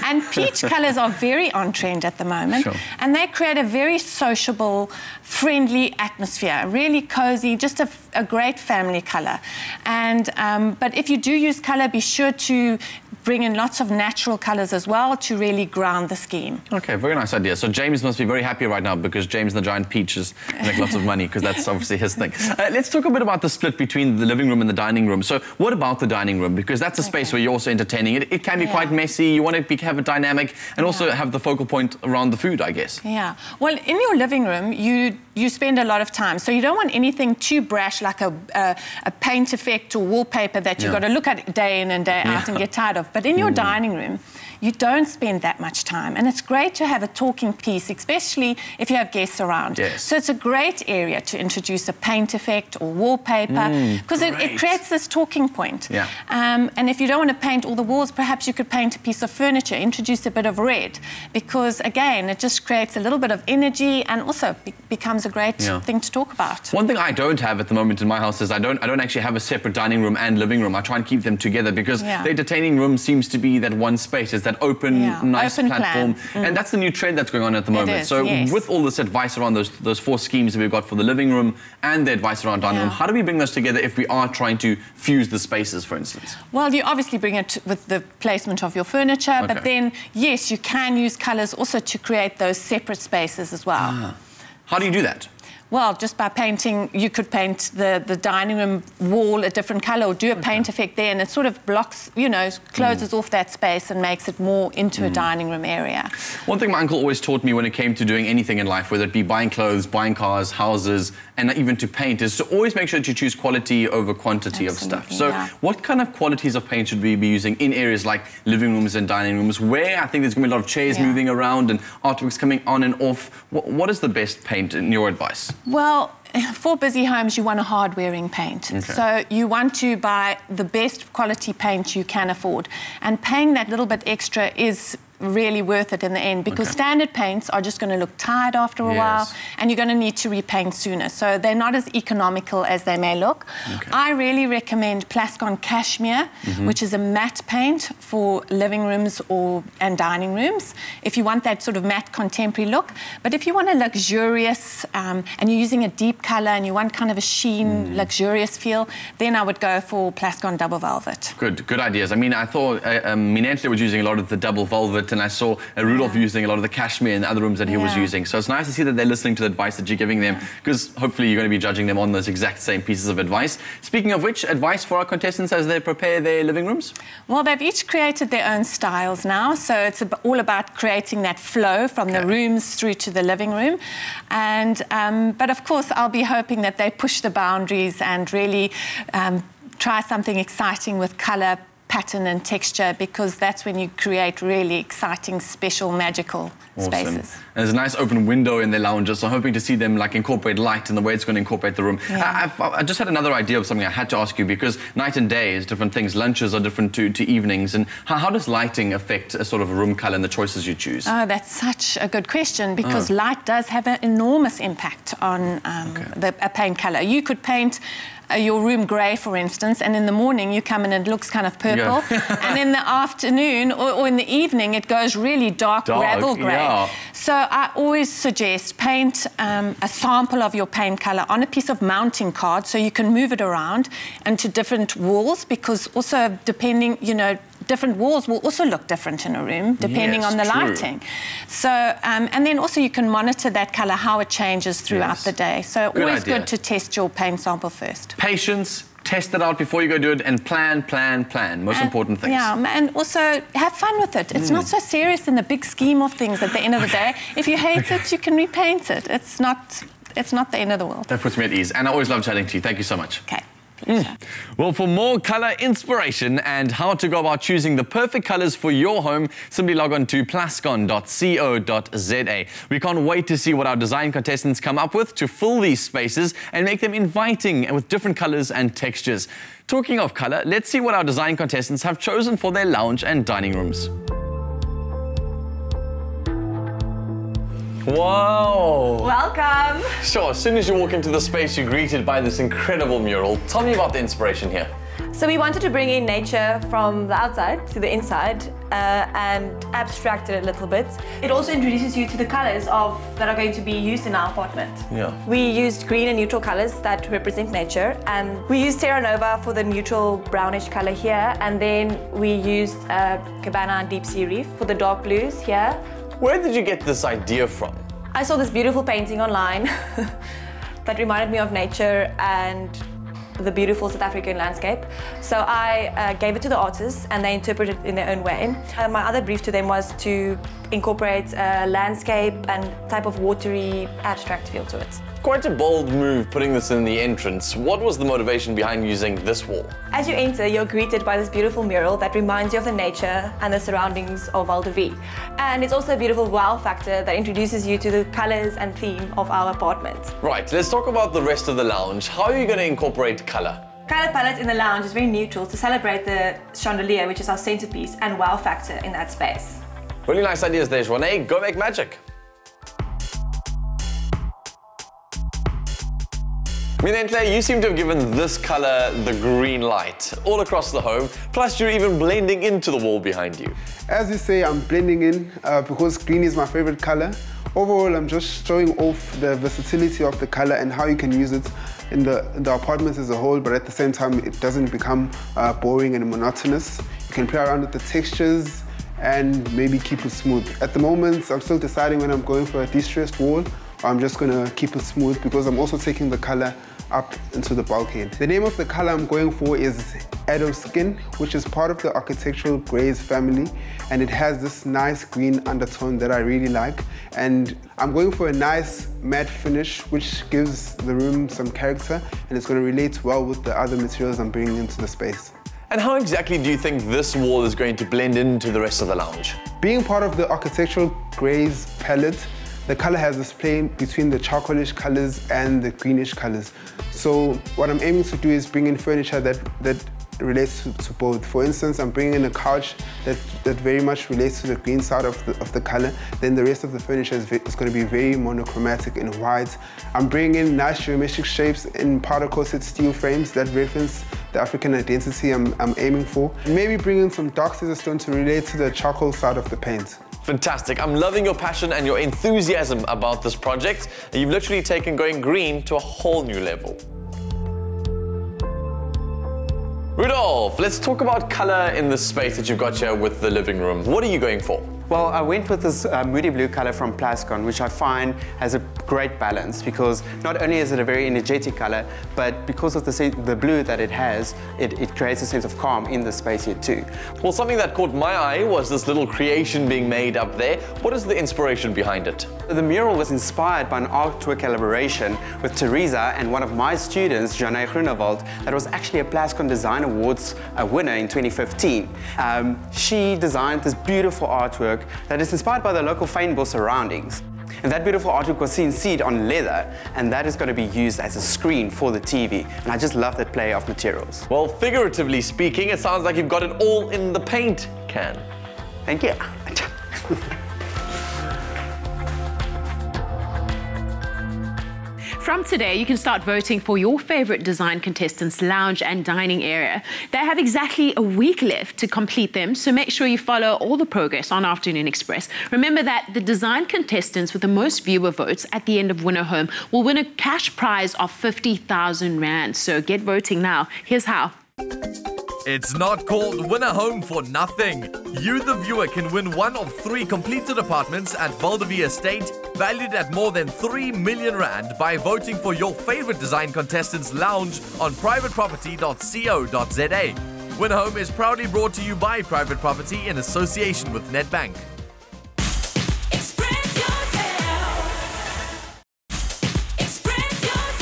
Speaker 13: And peach colours are very on trend at the moment. And they create a very sociable, friendly atmosphere, really cosy, just a great family colour. And but if you do use colour, be sure to bring in lots of natural colours as well to really ground the scheme.
Speaker 12: Okay, very nice idea. So James must be very happy right now because James and the Giant Peaches make lots of money because that's obviously his thing. Let's talk a bit about the split between the living room and the dining room. So what about the dining room? Because that's a space where you're also entertaining. It can be quite messy. You want to have a dynamic and also have the focal point around the food, I guess.
Speaker 13: Well, in your living room, you spend a lot of time. So you don't want anything too brash like a paint effect or wallpaper that you've got to look at day in and day out and get tired of. But in your dining room, you don't spend that much time. And it's great to have a talking piece, especially if you have guests around. So it's a great area to introduce a paint effect or wallpaper because it creates this talking point. And if you don't want to paint all the walls, perhaps you could paint a piece of furniture, introduce a bit of red, because again, it just creates a little bit of energy and also becomes a great thing to talk about.
Speaker 12: One thing I don't have at the moment in my house is I don't actually have a separate dining room and living room. I try and keep them together because the entertaining room seems to be that one space. It's that open, nice platform. And that's the new trend that's going on at the moment. So with all this advice around those four schemes that we've got for the living room and the advice around dining room, how do we bring those together if we are trying to fuse the spaces, for instance?
Speaker 13: Well, you obviously bring it with the placement of your furniture, but then, yes, you can use colours also to create those separate spaces as well.
Speaker 12: How do you do that?
Speaker 13: Well, just by painting, you could paint the dining room wall a different colour or do a paint effect there, and it sort of blocks, you know, closes off that space and makes it more into a dining room area.
Speaker 12: One thing my uncle always taught me when it came to doing anything in life, whether it be buying clothes, buying cars, houses, and even to paint, is to always make sure that you choose quality over quantity of stuff. So what kind of qualities of paint should we be using in areas like living rooms and dining rooms, where I think there's going to be a lot of chairs moving around and artworks coming on and off? What is the best paint in your advice?
Speaker 13: Well, for busy homes, you want a hard-wearing paint. So you want to buy the best quality paint you can afford. And paying that little bit extra is really worth it in the end, because standard paints are just going to look tired after a while, and you're going to need to repaint sooner. So they're not as economical as they may look. I really recommend Plascons Cashmere, which is a matte paint for living rooms and dining rooms, if you want that sort of matte contemporary look. But if you want a luxurious, and you're using a deep colour and you want kind of a sheen, luxurious feel, then I would go for Plascons Double Velvet.
Speaker 12: Good ideas. I mean, I thought Minentle was using a lot of the Double Velvet, and I saw Rudolph using a lot of the cashmere in the other rooms that he was using. So it's nice to see that they're listening to the advice that you're giving them, because hopefully you're going to be judging them on those exact same pieces of advice. Speaking of which, advice for our contestants as they prepare their living rooms?
Speaker 13: Well, they've each created their own styles now, so it's all about creating that flow from the rooms through to the living room. And but of course, I'll be hoping that they push the boundaries and really try something exciting with colour, pattern and texture, because that's when you create really exciting, special, magical spaces.
Speaker 12: And there's a nice open window in the lounges, so I'm hoping to see them like incorporate light and the way it's going to incorporate the room.
Speaker 13: Yeah.
Speaker 12: I just had another idea of something I had to ask you, because night and day is different things. Lunches are different to evenings. And how does lighting affect a sort of room colour and the choices you choose?
Speaker 13: Oh, that's such a good question, because light does have an enormous impact on a paint colour. You could paint your room grey, for instance, and in the morning you come in and it looks kind of purple, and in the afternoon or in the evening it goes really dark gravel grey.
Speaker 12: Yeah.
Speaker 13: So I always suggest paint a sample of your paint colour on a piece of mounting card, so you can move it around and to different walls, because also depending, you know, different walls will also look different in a room depending on the lighting. So, and then also you can monitor that colour, how it changes throughout the day. So always good to test your paint sample first.
Speaker 12: Patience, test it out before you go do it, and plan. Most important things.
Speaker 13: Yeah, and also have fun with it. It's not so serious in the big scheme of things at the end of the day. If you hate it, you can repaint it. It's not the end of the world.
Speaker 12: That puts me at ease. And I always love chatting to you. Thank you so much.
Speaker 13: Okay.
Speaker 12: Well, for more colour inspiration and how to go about choosing the perfect colours for your home, simply log on to plascon.co.za. We can't wait to see what our design contestants come up with to fill these spaces and make them inviting and with different colours and textures. Talking of colour, let's see what our design contestants have chosen for their lounge and dining rooms. Wow!
Speaker 14: Welcome!
Speaker 12: Sure, as soon as you walk into the space, you're greeted by this incredible mural. Tell me about the inspiration here.
Speaker 14: So we wanted to bring in nature from the outside to the inside and abstract it a little bit. It also introduces you to the colours that are going to be used in our apartment.
Speaker 12: Yeah.
Speaker 14: We used green and neutral colours that represent nature, and we used Terra Nova for the neutral brownish colour here, and then we used Cabana and Deep Sea Reef for the dark blues here.
Speaker 12: Where did you get this idea from?
Speaker 14: I saw this beautiful painting online that reminded me of nature and the beautiful South African landscape. So I gave it to the artists and they interpreted it in their own way. My other brief to them was to incorporate landscape and type of watery, abstract feel to it.
Speaker 12: Quite a bold move putting this in the entrance. What was the motivation behind using this wall?
Speaker 14: As you enter, you're greeted by this beautiful mural that reminds you of the nature and the surroundings of Val de Vie. And it's also a beautiful wow factor that introduces you to the colours and theme of our apartment.
Speaker 12: Right, let's talk about the rest of the lounge. How are you going to incorporate colour?
Speaker 14: Colour palette in the lounge is very neutral to celebrate the chandelier, which is our centerpiece, and wow factor in that space.
Speaker 12: Really nice ideas there, Joanne. Go make magic. Minentle, you seem to have given this colour the green light all across the home, plus you're even blending into the wall behind you.
Speaker 15: As you say, I'm blending in because green is my favorite colour. Overall, I'm just showing off the versatility of the colour and how you can use it in the apartments as a whole, but at the same time, it doesn't become boring and monotonous. You can play around with the textures and maybe keep it smooth. At the moment, I'm still deciding when I'm going for a distressed wall, or I'm just going to keep it smooth because I'm also taking the colour up into the bulkhead. The name of the colour I'm going for is Addo Skin, which is part of the architectural greys family, and it has this nice green undertone that I really like. And I'm going for a nice matte finish, which gives the room some character, and it's going to relate well with the other materials I'm bringing into the space.
Speaker 12: And how exactly do you think this wall is going to blend into the rest of the lounge?
Speaker 15: Being part of the architectural greys palette, the colour has this play between the charcoalish colours and the greenish colours. So what I'm aiming to do is bring in furniture that relates to both. For instance, I'm bringing in a couch that very much relates to the green side of the colour. Then the rest of the furniture is going to be very monochromatic and white. I'm bringing in nice geometric shapes in powder-coated steel frames that reference the African identity I'm aiming for. Maybe bring in some dark scissor stone to relate to the charcoal side of the paint.
Speaker 12: Fantastic. I'm loving your passion and your enthusiasm about this project. You've literally taken going green to a whole new level. Rudolph, let's talk about colour in the space that you've got here with the living room. What are you going for?
Speaker 16: Well, I went with this moody blue colour from Plascon, which I find has a great balance because not only is it a very energetic colour, but because of the blue that it has, it creates a sense of calm in the space here too.
Speaker 12: Well, something that caught my eye was this little creation being made up there. What is the inspiration behind it?
Speaker 16: The mural was inspired by an artwork collaboration with Teresa and one of my students, Janne Groenewald, that was actually a Plascon Design Awards winner in 2015. She designed this beautiful artwork artwork that is inspired by the local Fynbos surroundings. And that beautiful artwork was CNC'd on leather, and that is going to be used as a screen for the TV. And I just love that play of materials.
Speaker 12: Well, figuratively speaking, it sounds like you've got it all in the paint can.
Speaker 16: Thank you.
Speaker 2: From today, you can start voting for your favorite design contestants' lounge and dining area. They have exactly a week left to complete them, so make sure you follow all the progress on Afternoon Express. Remember that the design contestants with the most viewer votes at the end of Winner Home will win a cash prize of 50,000 Rand. So get voting now. Here's how.
Speaker 11: It's not called Winner Home for nothing. You, the viewer, can win one of 3 completed apartments at Valdevie Estate, valued at more than 3 million Rand, by voting for your favorite design contestants' lounge on privateproperty.co.za. Winner Home is proudly brought to you by Private Property in association with Nedbank.
Speaker 4: Express yourself. Express yourself.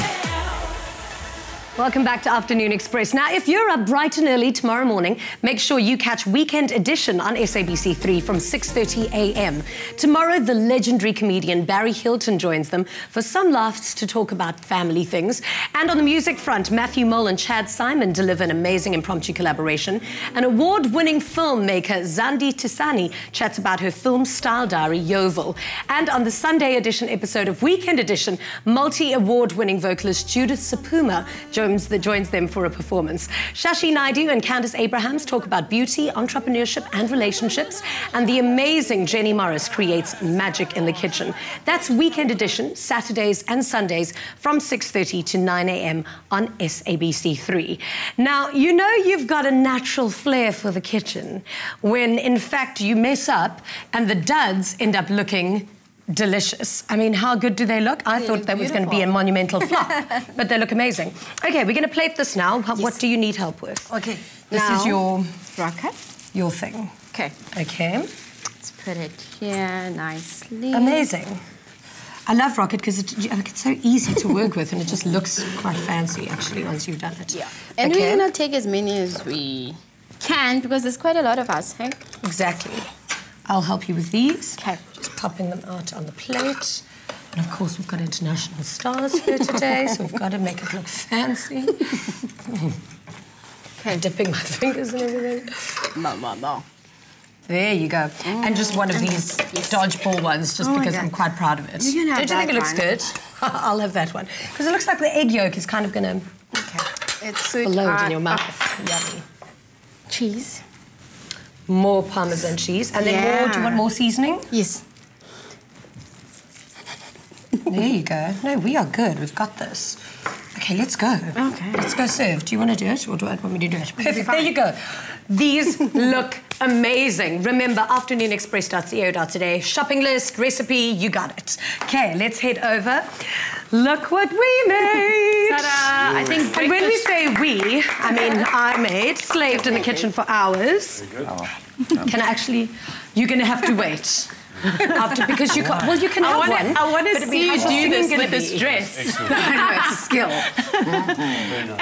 Speaker 1: Welcome back to Afternoon Express. Now, if you're up bright and early tomorrow morning, make sure you catch Weekend Edition on SABC3 from 6:30 a.m. Tomorrow, the legendary comedian Barry Hilton joins them for some laughs to talk about family things. And on the music front, Matthew Mole and Chad Simon deliver an amazing impromptu collaboration. An award-winning filmmaker, Zandi Tisani, chats about her film style diary, Yeovil. And on the Sunday edition episode of Weekend Edition, multi-award-winning vocalist Judith Sapuma joins them for a performance. Shashi Naidu and Candice Abrahams talk about beauty, entrepreneurship and relationships, and the amazing Jenny Morris creates magic in the kitchen. That's Weekend Edition, Saturdays and Sundays from 6:30 to 9 a.m. on SABC3. Now, you know you've got a natural flair for the kitchen when, in fact, you mess up and the duds end up looking delicious. I mean, how good do they look? I thought that was going to be a monumental flop, but they look amazing. Okay, we're going to plate this now. What do you need help with?
Speaker 3: Okay.
Speaker 1: This is your
Speaker 3: rocket.
Speaker 1: Your thing.
Speaker 3: Okay.
Speaker 1: Okay.
Speaker 3: Let's put it here nicely.
Speaker 1: Amazing. I love rocket because it's so easy to work with and it just looks quite fancy actually once you've done it.
Speaker 3: Yeah. And we're going to take as many as we can because there's quite a lot of us, hey?
Speaker 1: Exactly. I'll help you with these.
Speaker 3: Okay.
Speaker 1: Just popping them out on the plate. And of course, we've got international stars here today, so we've got to make it look fancy. Okay, dipping my fingers and everything.
Speaker 3: No.
Speaker 1: There you go. And just one of these dodgeball ones, just because I'm quite proud of it.
Speaker 3: You can have
Speaker 1: Don't you think it looks good? I'll have that one. Because it looks like the egg yolk is kind of going to explode in your mouth. Yummy.
Speaker 3: Cheese.
Speaker 1: More Parmesan cheese. And then more, do you want more seasoning?
Speaker 3: Yes.
Speaker 1: There you go. No, we are good. We've got this. Okay, let's go.
Speaker 3: Okay.
Speaker 1: Let's go serve. Do you want to do it or do I want me to do it? Perfect. There you go. These look amazing. Remember, afternoonexpress.co.za. Shopping list, recipe, you got it. Okay, let's head over. Look what we made.
Speaker 2: Ta-da! I think
Speaker 1: and when we say we, I mean I made, slaved in the kitchen for hours. Can I actually, you're going to have to wait. Because you can't, well, you can have one.
Speaker 2: I want to
Speaker 1: but
Speaker 2: see you do this with
Speaker 1: this
Speaker 2: this dress.
Speaker 1: I know, it's a skill.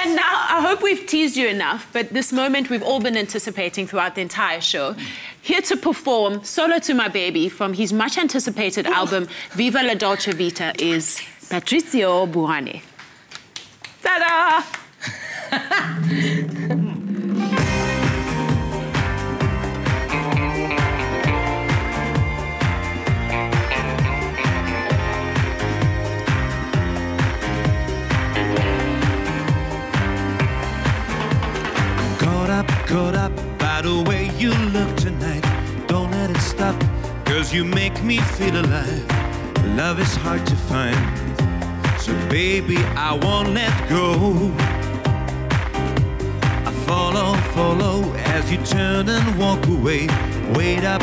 Speaker 2: And now, I hope we've teased you enough, but this moment we've all been anticipating throughout the entire show. Here to perform Solo to My Baby from his much-anticipated album Viva la Dolce Vita is Patrizio Buanne. Ta-da!
Speaker 5: Caught up by the way you look tonight. Don't let it stop, 'cause you make me feel alive. Love is hard to find, so baby, I won't let go. I follow as you turn and walk away. Wait up,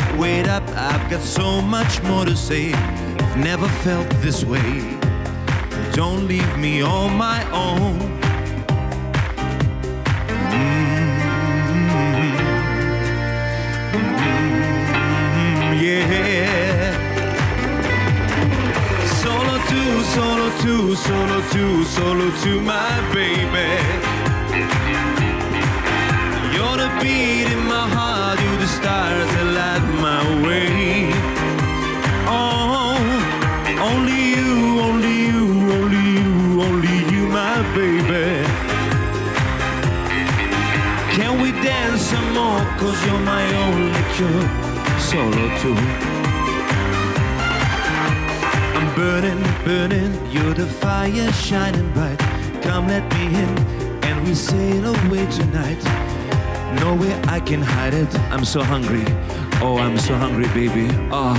Speaker 5: I've got so much more to say. I've never felt this way. Don't leave me on my own. Yeah. Solo to my baby. You're the beat in my heart, you're the stars that light my way. Oh, only you, only you, only you, only you, my baby. Can we dance some more, 'cause you're my only cure, solo too. I'm burning, burning, you're the fire shining bright. Come let me in, and we sail away tonight. Nowhere I can hide it, I'm so hungry. Oh, I'm so hungry, baby. Oh.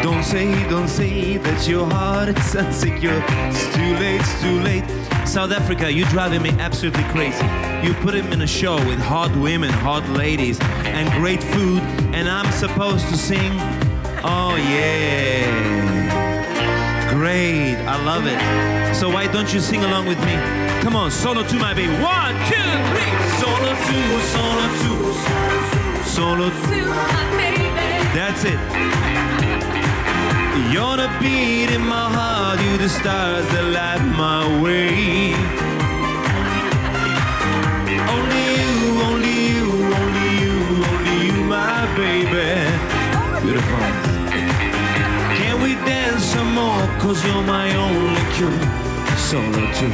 Speaker 5: Don't say that your heart is insecure. It's too late, it's too late. South Africa, you're driving me absolutely crazy. You put him in a show with hot women, hot ladies, and great food, and I'm supposed to sing. Oh yeah, great, I love it. So why don't you sing along with me? Come on, solo two, my baby. 1, 2, 3. Solo two, solo two, solo two, my baby. That's it. You're the beat in my heart, you're the stars that light my way. Only you, only you, only you, only you, my baby. Beautiful. Can we dance some more, 'cause you're my only cure, solo two.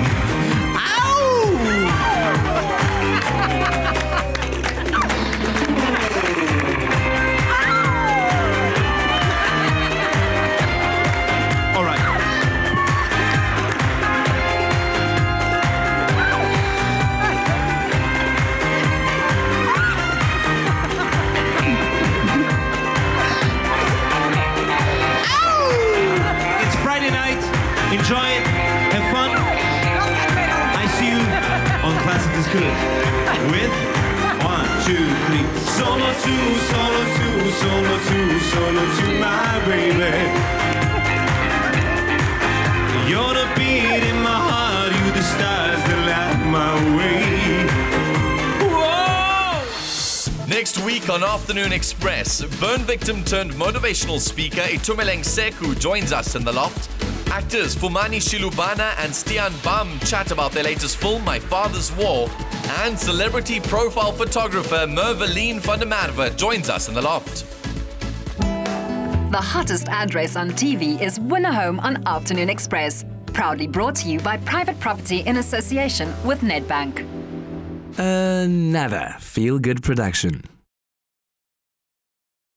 Speaker 5: Enjoy it, have fun. I see you on Classic is Good with 1, 2, 3. Solo two, solo two, solo two, solo two, my baby. You're the beat in my heart, you the stars that light my way. Whoa!
Speaker 11: Next week on Afternoon Express, burn victim turned motivational speaker Itumeleng Seku joins us in the loft. Actors Fumani Shilubana and Stian Bam chat about their latest film, My Father's War. And celebrity profile photographer Merveline van der Merwe joins us in the loft.
Speaker 17: The hottest address on TV is Win a Home on Afternoon Express. Proudly brought to you by Private Property in association with Nedbank.
Speaker 18: Another feel-good production.